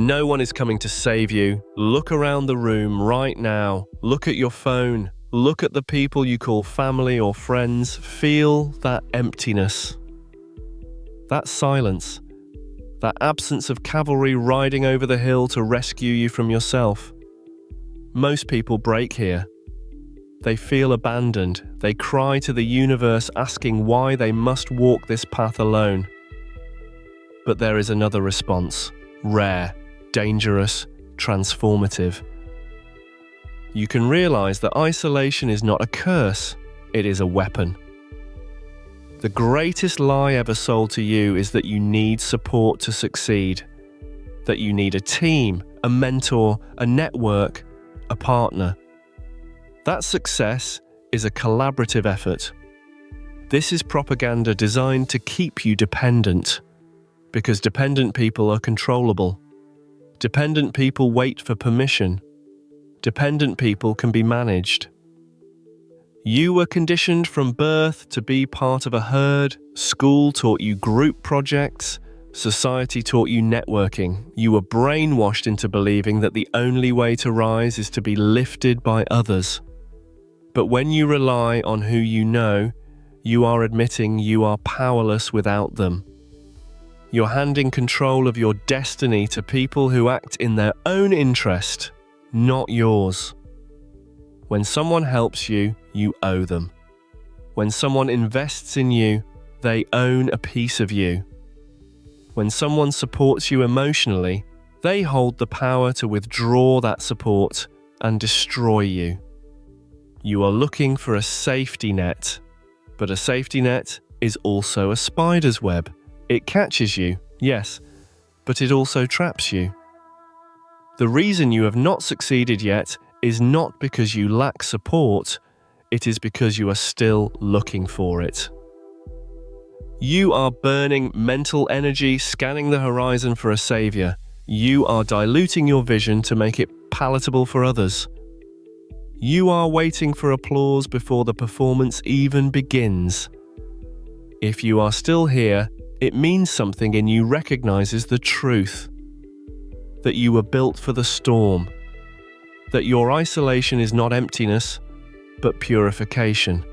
No one is coming to save you. Look around the room right now. Look at your phone. Look at the people you call family or friends. Feel that emptiness. That silence. That absence of cavalry riding over the hill to rescue you from yourself. Most people break here. They feel abandoned. They cry to the universe asking why they must walk this path alone. But there is another response. Rare, dangerous, transformative. You can realize that isolation is not a curse, it is a weapon. The greatest lie ever sold to you is that you need support to succeed, that you need a team, a mentor, a network, a partner. That success is a collaborative effort. This is propaganda designed to keep you dependent, because dependent people are controllable. Dependent people wait for permission. Dependent people can be managed. You were conditioned from birth to be part of a herd. School taught you group projects. Society taught you networking. You were brainwashed into believing that the only way to rise is to be lifted by others. But when you rely on who you know, you are admitting you are powerless without them. You're handing control of your destiny to people who act in their own interest, not yours. When someone helps you, you owe them. When someone invests in you, they own a piece of you. When someone supports you emotionally, they hold the power to withdraw that support and destroy you. You are looking for a safety net, but a safety net is also a spider's web. It catches you, yes, but it also traps you. The reason you have not succeeded yet is not because you lack support, it is because you are still looking for it. You are burning mental energy, scanning the horizon for a savior. You are diluting your vision to make it palatable for others. You are waiting for applause before the performance even begins. If you are still here, it means something in you recognizes the truth. That you were built for the storm. That your isolation is not emptiness, but purification.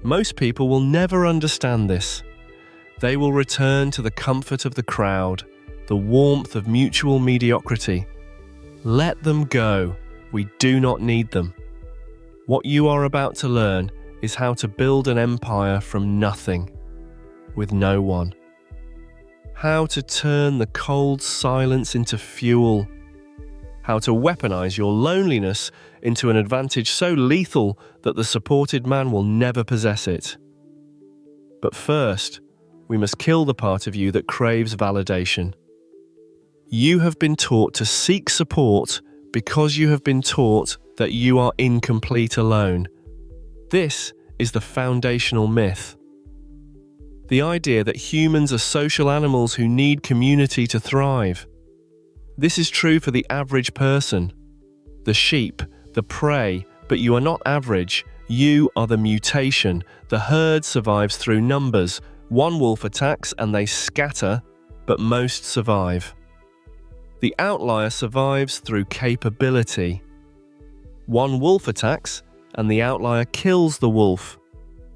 Most people will never understand this. They will return to the comfort of the crowd, the warmth of mutual mediocrity. Let them go. We do not need them. What you are about to learn is how to build an empire from nothing, with no one. How to turn the cold silence into fuel. How to weaponize your loneliness into an advantage so lethal that the supported man will never possess it. But first, we must kill the part of you that craves validation. You have been taught to seek support because you have been taught that you are incomplete alone. This is the foundational myth. The idea that humans are social animals who need community to thrive. This is true for the average person, the sheep, the prey, but you are not average. You are the mutation. The herd survives through numbers. One wolf attacks and they scatter, but most survive. The outlier survives through capability. One wolf attacks and the outlier kills the wolf.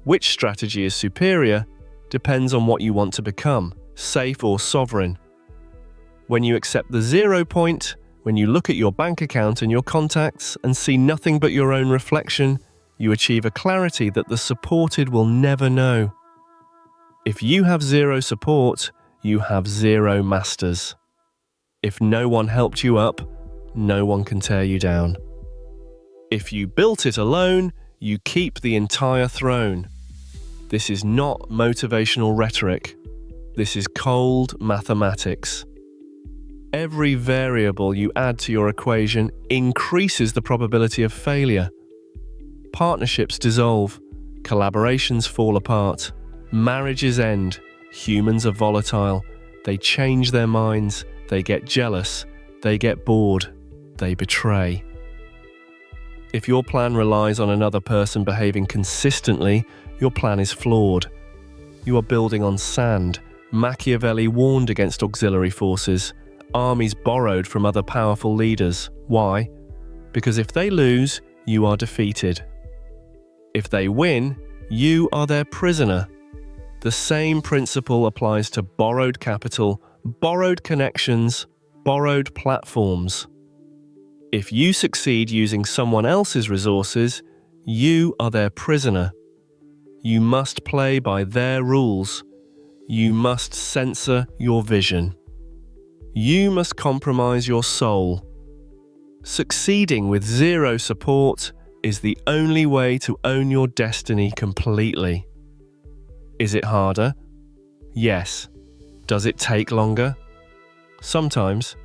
Which strategy is superior depends on what you want to become, safe or sovereign. When you accept the 0 point, when you look at your bank account and your contacts and see nothing but your own reflection, you achieve a clarity that the supported will never know. If you have 0 support, you have 0 masters. If no one helped you up, no one can tear you down. If you built it alone, you keep the entire throne. This is not motivational rhetoric. This is cold mathematics. Every variable you add to your equation increases the probability of failure. Partnerships dissolve, collaborations fall apart, marriages end, humans are volatile, they change their minds, they get jealous, they get bored, they betray. If your plan relies on another person behaving consistently, your plan is flawed. You are building on sand. Machiavelli warned against auxiliary forces. armies borrowed from other powerful leaders. Why? Because if they lose, you are defeated. If they win, you are their prisoner. The same principle applies to borrowed capital, borrowed connections, borrowed platforms. If you succeed using someone else's resources, you are their prisoner. You must play by their rules. You must censor your vision. You must compromise your soul. Succeeding with zero support is the only way to own your destiny completely. Is it harder? Yes. Does it take longer? Sometimes.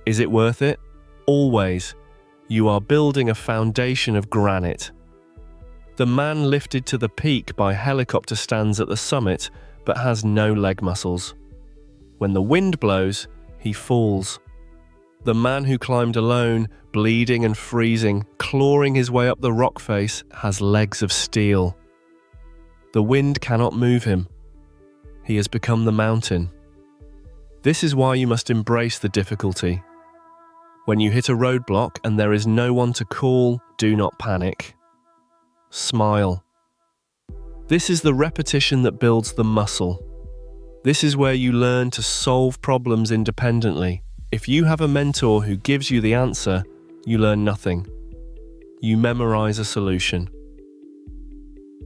Is it worth it? Always. You are building a foundation of granite. The man lifted to the peak by helicopter stands at the summit, but has no leg muscles. When the wind blows, he falls. The man who climbed alone, bleeding and freezing, clawing his way up the rock face, has legs of steel. The wind cannot move him. He has become the mountain. This is why you must embrace the difficulty. When you hit a roadblock and there is no one to call, do not panic. Smile. This is the repetition that builds the muscle. This is where you learn to solve problems independently. If you have a mentor who gives you the answer, you learn nothing. You memorize a solution.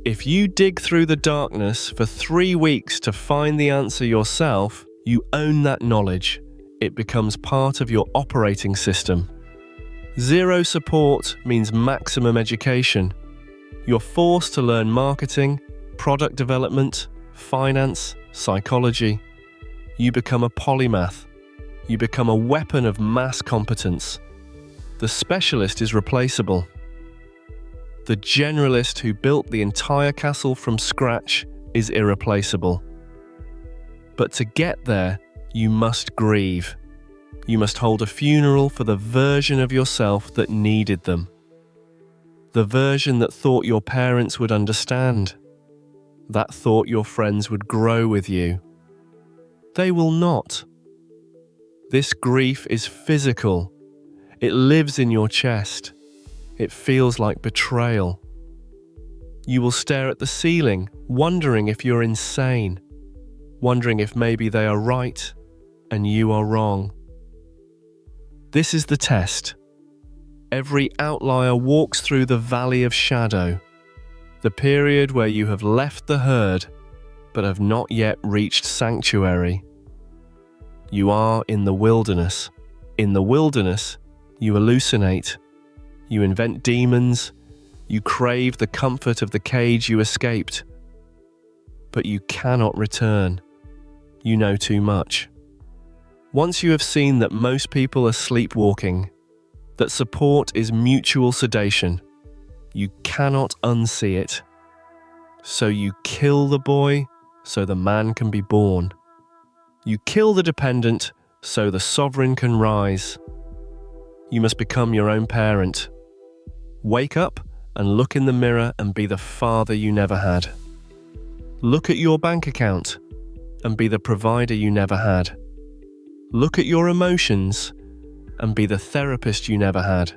If you dig through the darkness for 3 weeks to find the answer yourself, you own that knowledge. It becomes part of your operating system. Zero support means maximum education. You're forced to learn marketing, product development, finance, psychology. You become a polymath. You become a weapon of mass competence. The specialist is replaceable. The generalist who built the entire castle from scratch is irreplaceable. But to get there, you must grieve. You must hold a funeral for the version of yourself that needed them. The version that thought your parents would understand. That thought your friends would grow with you. They will not. This grief is physical. It lives in your chest. It feels like betrayal. You will stare at the ceiling, wondering if you're insane, wondering if maybe they are right and you are wrong. This is the test. Every outlier walks through the valley of shadow, the period where you have left the herd but have not yet reached sanctuary. You are in the wilderness. In the wilderness, you hallucinate. You invent demons. You crave the comfort of the cage you escaped. But you cannot return. You know too much. Once you have seen that most people are sleepwalking, that support is mutual sedation, you cannot unsee it. So you kill the boy so the man can be born. You kill the dependent so the sovereign can rise. You must become your own parent. Wake up and look in the mirror and be the father you never had. Look at your bank account and be the provider you never had. Look at your emotions and be the therapist you never had.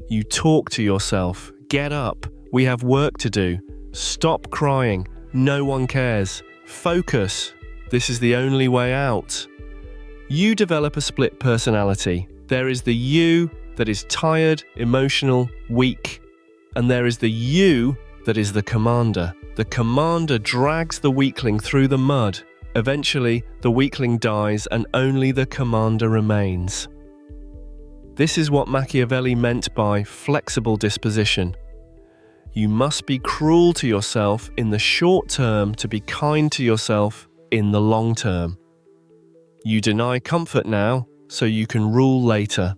You talk to yourself. Get up. We have work to do. Stop crying. No one cares. Focus. This is the only way out. You develop a split personality. There is the you that is tired, emotional, weak. And there is the you that is the commander. The commander drags the weakling through the mud. Eventually, the weakling dies and only the commander remains. This is what Machiavelli meant by flexible disposition. You must be cruel to yourself in the short term to be kind to yourself in the long term. You deny comfort now so you can rule later.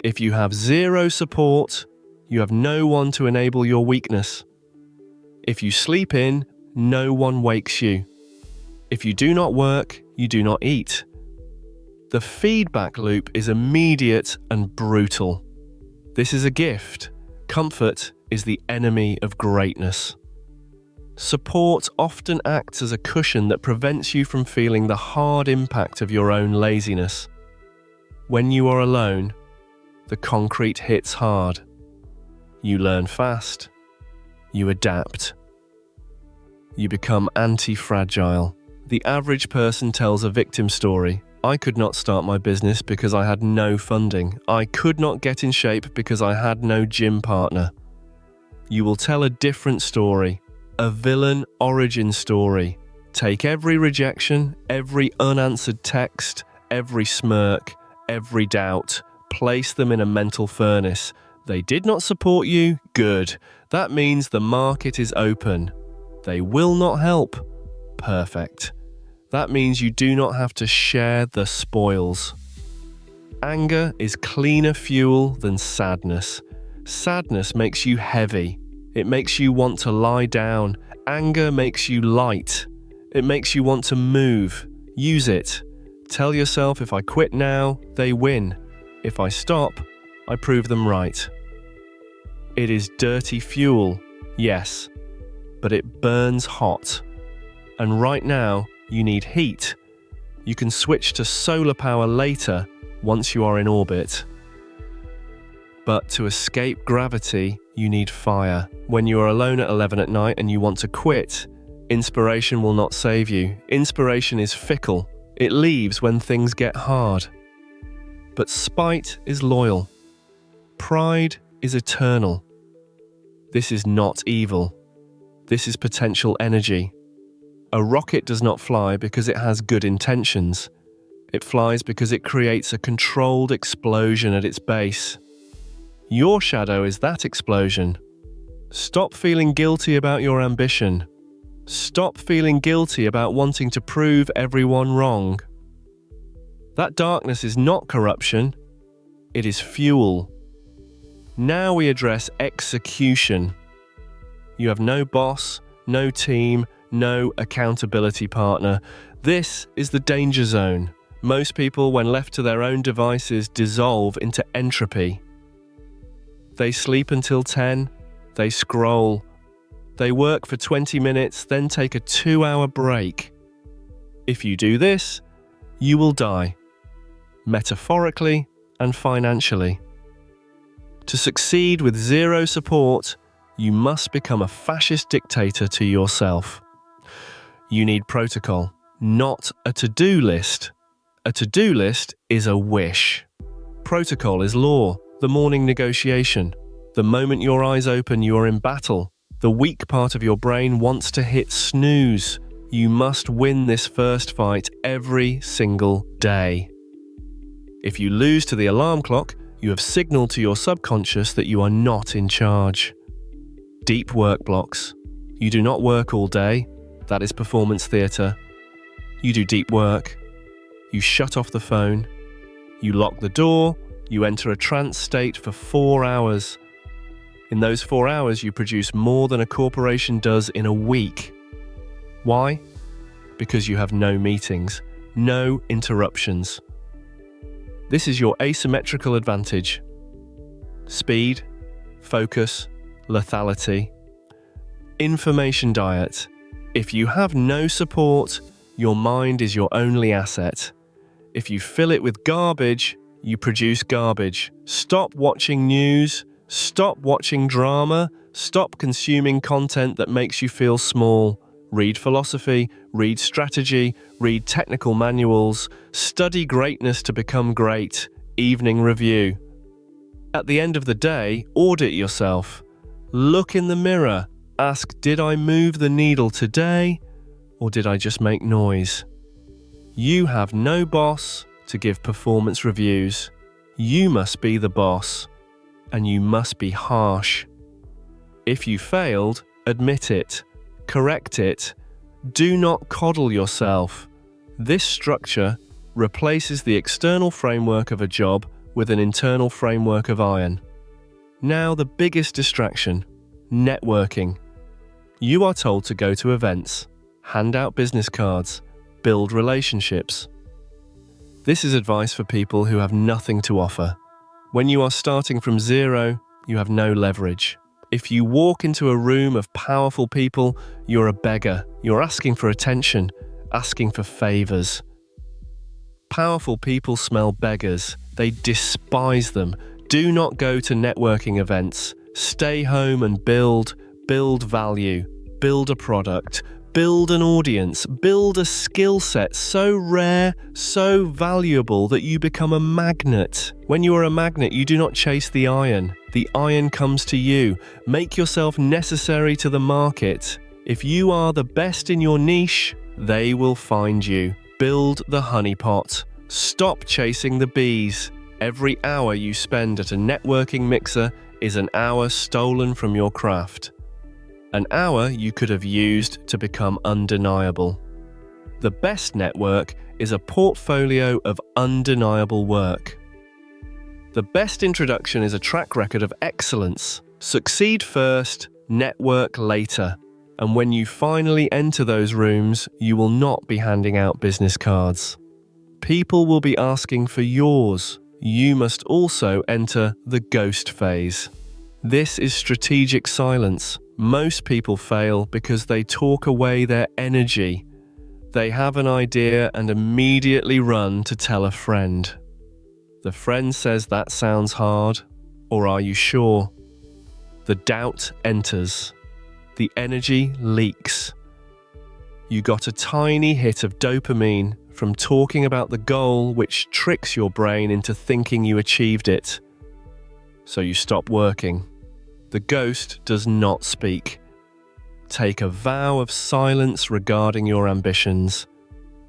If you have zero support, you have no one to enable your weakness. If you sleep in, no one wakes you. If you do not work, you do not eat. The feedback loop is immediate and brutal. This is a gift. Comfort is the enemy of greatness. Support often acts as a cushion that prevents you from feeling the hard impact of your own laziness. When you are alone, the concrete hits hard. You learn fast. You adapt. You become anti-fragile. The average person tells a victim story. I could not start my business because I had no funding. I could not get in shape because I had no gym partner. You will tell a different story, a villain origin story. Take every rejection, every unanswered text, every smirk, every doubt, place them in a mental furnace. They did not support you? Good. That means the market is open. They will not help? Perfect. That means you do not have to share the spoils. Anger is cleaner fuel than sadness. Sadness makes you heavy. It makes you want to lie down. Anger makes you light. It makes you want to move. Use it. Tell yourself, if I quit now, they win. If I stop, I prove them right. It is dirty fuel, yes, but it burns hot. And right now, you need heat. You can switch to solar power later, once you are in orbit. But to escape gravity, you need fire. When you are alone at 11 at night and you want to quit, inspiration will not save you. Inspiration is fickle. It leaves when things get hard. But spite is loyal. Pride is eternal. This is not evil. This is potential energy. A rocket does not fly because it has good intentions. It flies because it creates a controlled explosion at its base. Your shadow is that explosion. Stop feeling guilty about your ambition. Stop feeling guilty about wanting to prove everyone wrong. That darkness is not corruption. It is fuel. Now we address execution. You have no boss, no team, no accountability partner. This is the danger zone. Most people, when left to their own devices, dissolve into entropy. They sleep until 10, they scroll. They work for 20 minutes, then take a 2-hour break. If you do this, you will die, metaphorically and financially. To succeed with zero support, you must become a fascist dictator to yourself. You need protocol, not a to-do list. A to-do list is a wish. Protocol is law, the morning negotiation. The moment your eyes open, you are in battle. The weak part of your brain wants to hit snooze. You must win this first fight every single day. If you lose to the alarm clock, you have signaled to your subconscious that you are not in charge. Deep work blocks. You do not work all day. That is performance theatre. You do deep work. You shut off the phone. You lock the door. You enter a trance state for 4 hours. In those 4 hours, you produce more than a corporation does in a week. Why? Because you have no meetings, no interruptions. This is your asymmetrical advantage. Speed, focus, lethality. Information diet. If you have no support, your mind is your only asset. If you fill it with garbage, you produce garbage. Stop watching news. Stop watching drama. Stop consuming content that makes you feel small. Read philosophy, read strategy, read technical manuals. Study greatness to become great. Evening review. At the end of the day, audit yourself. Look in the mirror. Ask, did I move the needle today, or did I just make noise? You have no boss to give performance reviews. You must be the boss, and you must be harsh. If you failed, admit it, correct it. Do not coddle yourself. This structure replaces the external framework of a job with an internal framework of iron. Now the biggest distraction, networking. You are told to go to events, hand out business cards, build relationships. This is advice for people who have nothing to offer. When you are starting from zero, you have no leverage. If you walk into a room of powerful people, you're a beggar. You're asking for attention, asking for favors. Powerful people smell beggars. They despise them. Do not go to networking events. Stay home and build value, build a product, build an audience, build a skill set so rare, so valuable that you become a magnet. When you are a magnet, you do not chase the iron. The iron comes to you. Make yourself necessary to the market. If you are the best in your niche, they will find you. Build the honeypot. Stop chasing the bees. Every hour you spend at a networking mixer is an hour stolen from your craft. An hour you could have used to become undeniable. The best network is a portfolio of undeniable work. The best introduction is a track record of excellence. Succeed first, network later. And when you finally enter those rooms, you will not be handing out business cards. People will be asking for yours. You must also enter the ghost phase. This is strategic silence. Most people fail because they talk away their energy. They have an idea and immediately run to tell a friend. The friend says, "That sounds hard," or "Are you sure?" The doubt enters. The energy leaks. You got a tiny hit of dopamine from talking about the goal, which tricks your brain into thinking you achieved it. So you stop working. The ghost does not speak. Take a vow of silence regarding your ambitions.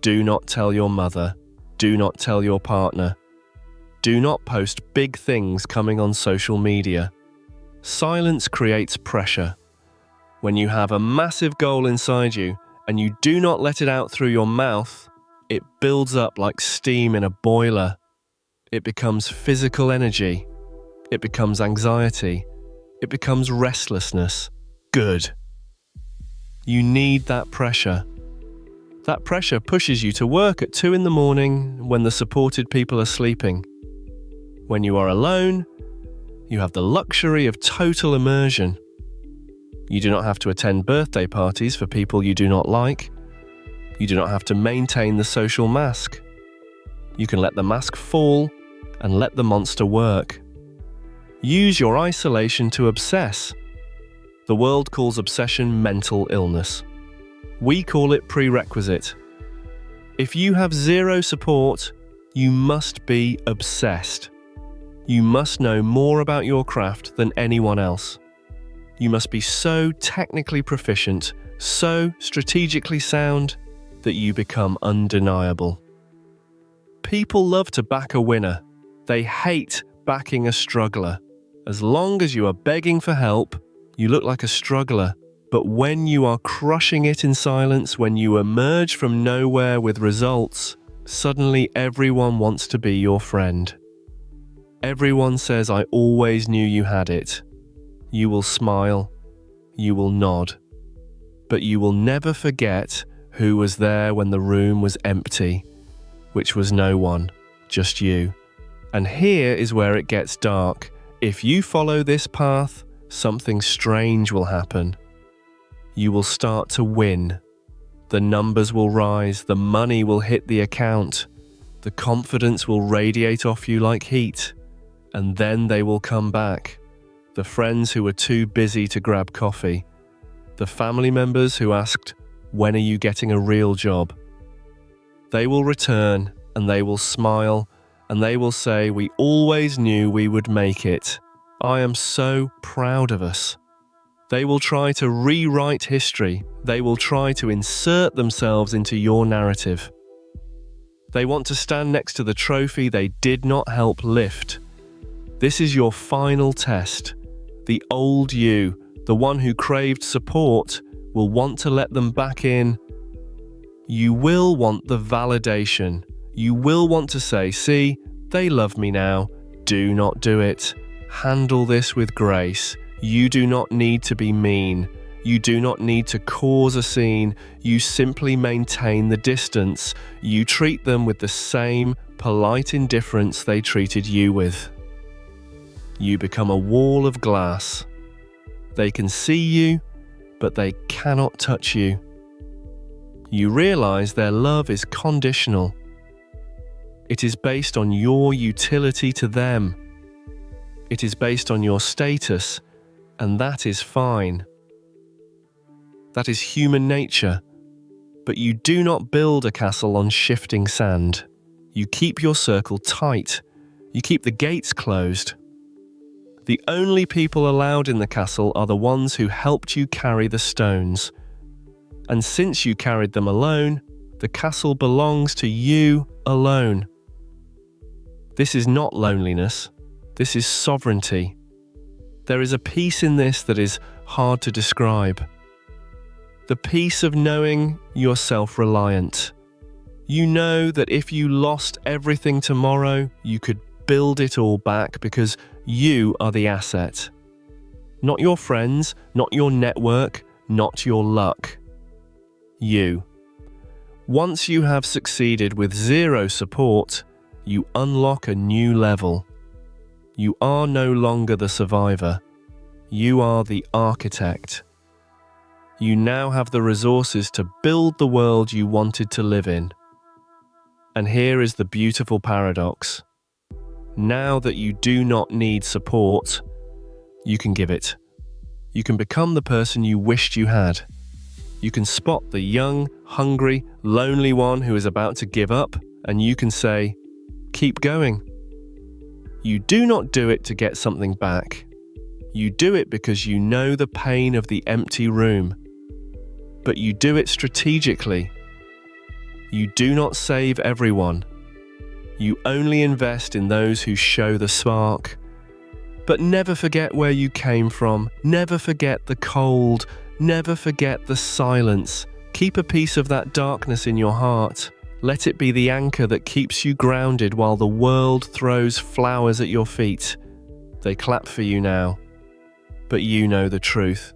Do not tell your mother. Do not tell your partner. Do not post big things coming on social media. Silence creates pressure. When you have a massive goal inside you and you do not let it out through your mouth, it builds up like steam in a boiler. It becomes physical energy. It becomes anxiety. It becomes restlessness. Good. You need that pressure. That pressure pushes you to work at 2 a.m. when the supported people are sleeping. When you are alone, you have the luxury of total immersion. You do not have to attend birthday parties for people you do not like. You do not have to maintain the social mask. You can let the mask fall and let the monster work. Use your isolation to obsess. The world calls obsession mental illness. We call it prerequisite. If you have zero support, you must be obsessed. You must know more about your craft than anyone else. You must be so technically proficient, so strategically sound, that you become undeniable. People love to back a winner. They hate backing a struggler. As long as you are begging for help, you look like a struggler. But when you are crushing it in silence, when you emerge from nowhere with results, suddenly everyone wants to be your friend. Everyone says, "I always knew you had it." You will smile. You will nod. But you will never forget who was there when the room was empty, which was no one, just you. And here is where it gets dark. If you follow this path, something strange will happen. You will start to win. The numbers will rise, the money will hit the account, the confidence will radiate off you like heat, and then they will come back. The friends who were too busy to grab coffee, the family members who asked, "When are you getting a real job?" They will return and they will smile and they will say, "We always knew we would make it. I am so proud of us." They will try to rewrite history. They will try to insert themselves into your narrative. They want to stand next to the trophy they did not help lift. This is your final test. The old you, the one who craved support, will want to let them back in. You will want the validation. You will want to say, "See, they love me now." Do not do it. Handle this with grace. You do not need to be mean. You do not need to cause a scene. You simply maintain the distance. You treat them with the same polite indifference they treated you with. You become a wall of glass. They can see you, but they cannot touch you. You realize their love is conditional. It is based on your utility to them. It is based on your status, and that is fine. That is human nature. But you do not build a castle on shifting sand. You keep your circle tight. You keep the gates closed. The only people allowed in the castle are the ones who helped you carry the stones. And since you carried them alone, the castle belongs to you alone. This is not loneliness. This is sovereignty. There is a peace in this that is hard to describe. The peace of knowing you're self-reliant. You know that if you lost everything tomorrow, you could build it all back because you are the asset. Not your friends, not your network, not your luck. You. Once you have succeeded with zero support, you unlock a new level. You are no longer the survivor. You are the architect. You now have the resources to build the world you wanted to live in. And here is the beautiful paradox. Now that you do not need support, you can give it. You can become the person you wished you had. You can spot the young, hungry, lonely one who is about to give up, and you can say, keep going. You do not do it to get something back. You do it because you know the pain of the empty room. But you do it strategically. You do not save everyone. You only invest in those who show the spark. But never forget where you came from. Never forget the cold. Never forget the silence. Keep a piece of that darkness in your heart. Let it be the anchor that keeps you grounded while the world throws flowers at your feet. They clap for you now. But you know the truth.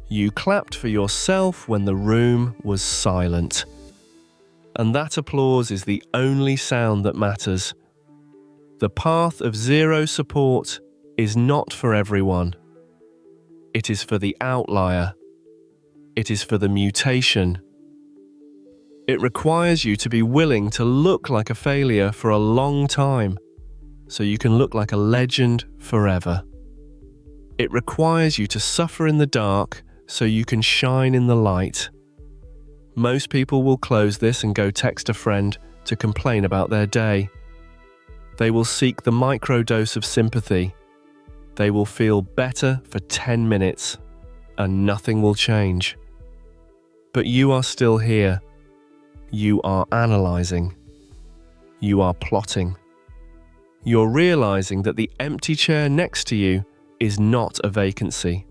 You clapped for yourself when the room was silent. And that applause is the only sound that matters. The path of zero support is not for everyone. It is for the outlier. It is for the mutation. It requires you to be willing to look like a failure for a long time, so you can look like a legend forever. It requires you to suffer in the dark so you can shine in the light. Most people will close this and go text a friend to complain about their day. They will seek the microdose of sympathy. They will feel better for 10 minutes, and nothing will change. But you are still here. You are analyzing. You are plotting. You're realizing that the empty chair next to you is not a vacancy.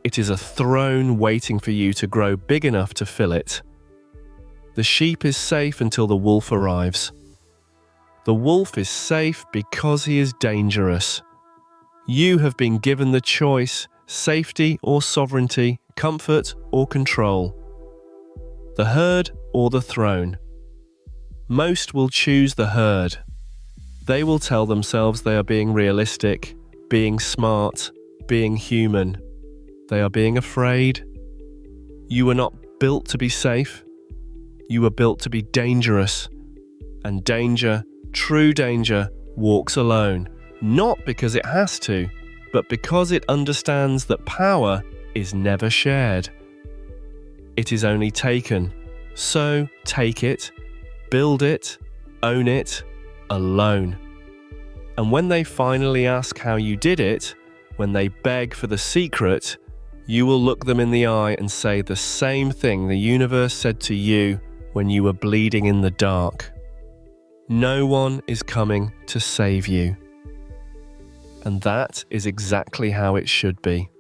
It is a throne waiting for you to grow big enough to fill it. The sheep is safe until the wolf arrives. The wolf is safe because he is dangerous. You have been given the choice, safety or sovereignty, comfort or control. The herd or the throne. Most will choose the herd. They will tell themselves they are being realistic, being smart, being human. They are being afraid. You were not built to be safe. You were built to be dangerous. And danger, true danger, walks alone. Not because it has to, but because it understands that power is never shared. It is only taken. So take it, build it, own it, alone. And when they finally ask how you did it, when they beg for the secret, you will look them in the eye and say the same thing the universe said to you when you were bleeding in the dark. No one is coming to save you. And that is exactly how it should be.